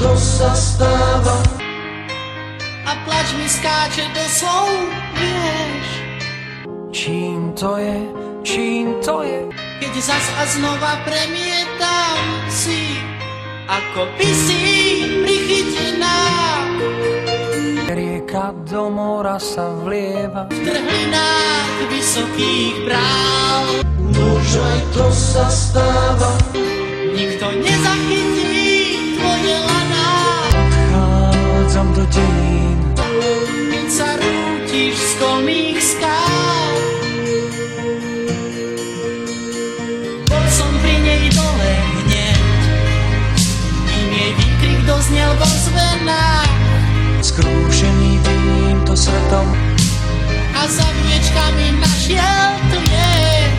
to sa stáva. A plač mi skáče do slov, vieš. Čím to je, čím to je? Keď zas a znova premietam si, ako by si prichytená. Rieka do mora sa vlieva V trhlinách vysokých brál. Už aj to sa stáva. Nikto nezachytí tvoje laná. Odchádzam do dejín, Keď sa rútiš z kolmých skál. Bol som pri nej dole hneď, kým jej výkrik doznel vo zvenách. skrúšený týmto svetom. A za viečkami našiel klieť.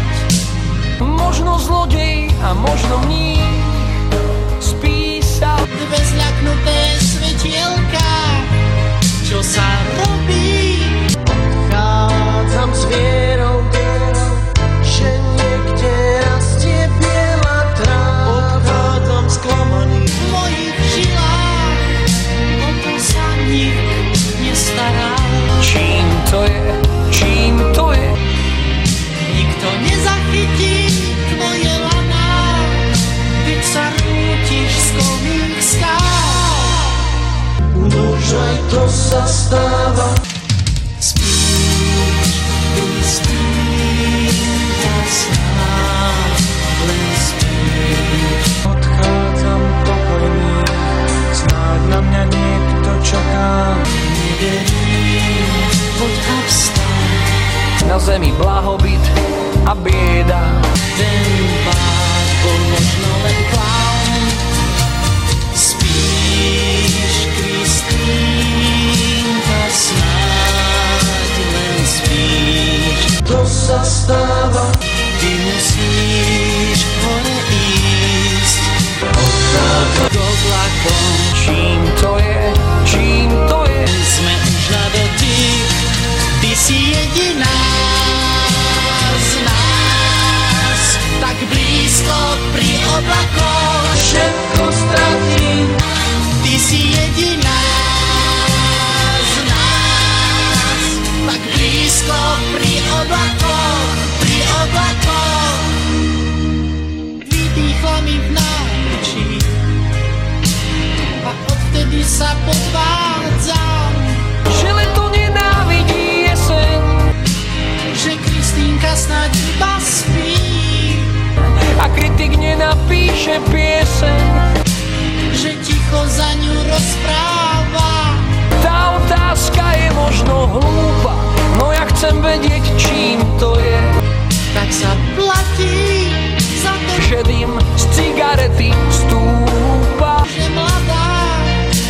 Možno zlodej a možno mních spísal Dve zľaknuté svetielka, čo sa robí? Odchádzam s vierou, že niekde rastie biela tráva. Odchádzam sklamaný V mojich žilách o to sa nik nestará. Čím to je, čím to je? Nikto nezachytí tvoje laná, keď sa rútiš z kolmých skál. Už aj to sa stáva. Spíš, Kristýnka, snáď len spíš. Odchádzam pokojný, snáď na mňa niekto čaká. Neverím, poď a vstaň. Na zemi blahobyt a bieda. Ten pád bol možno len klaun. Spíš, Kristýnka, snáď len spíš. To sa stáva. Ty musíš hore ísť k oblakom. Čím to je, čím to je? Sme už na dotyk, ty si jediná z nás, tak blízko pri oblakoch. Všetko stratím. Ty si jediná z nás, tak blízko pri oblakoch, pri oblakoch. Vydýchla mi v náručí a odtedy sa podvádzam, Že leto nenávidí jeseň. že Kristýnka snáď iba spí. A kritik nenapíše pieseň. Že ticho za ňu rozpráva. Tá otázka je možno hlúpa, no ja chcem vedieť, čím to je. Tak sa platí za to, Že dym z cigarety stúpa, že mladá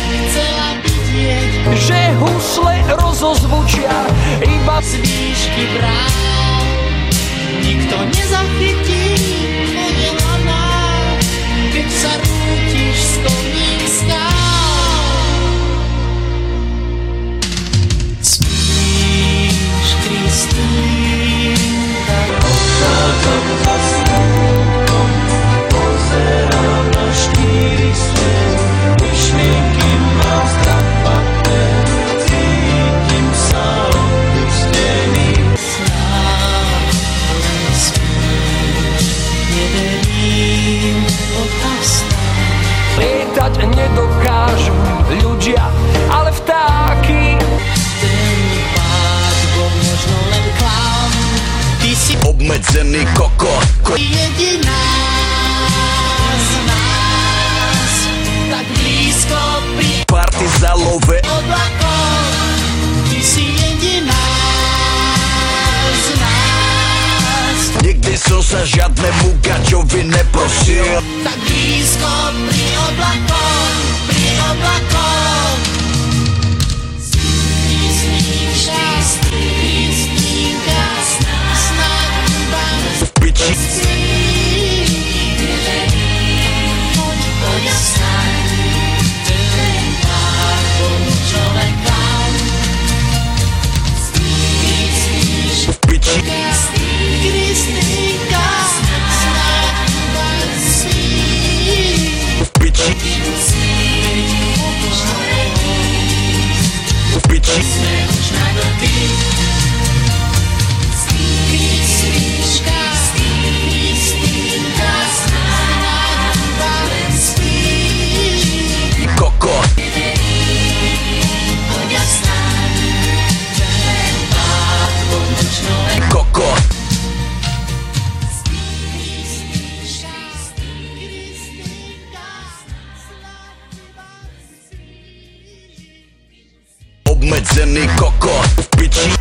chcela vidieť že husle rozozvučia iba z výšky brán. Nikto nezachytí tvoje laná, keď sa rútiš z kolmých skál. Spíš, Kristýnka, Odchádzam za slnkom, pozerám na štíry svet. Myšlienky mám strapaté, cítim sa opustený. snáď len spíš. Neverím, poď a vstaň. Lietať nedokážu ľudia, ale vtáky. Ten pád bol možno len klaun. Ty si Obmedzený kokot. jediná z nás, tak blízko pri Partizalové. oblakoch. Ty si jediná z nás, Nikdy som sa žiadnemu gačovi neprosil. tak blízko pri oblakoch, pri oblakoch. Kristýnka, snáď iba V piči poď a vstaň. Ten pád bol možno len klaun. v piči Kristýnka, snáď iba spí. v piči Ty musíš piči. Sme už nabití. Kristýška, Kristýnka, snáva len spí. Kokot. Poď a vstaň, že len pátvo nočno len Kokot. Kristýška, Kristýnka, Obmedzený kokot v piči.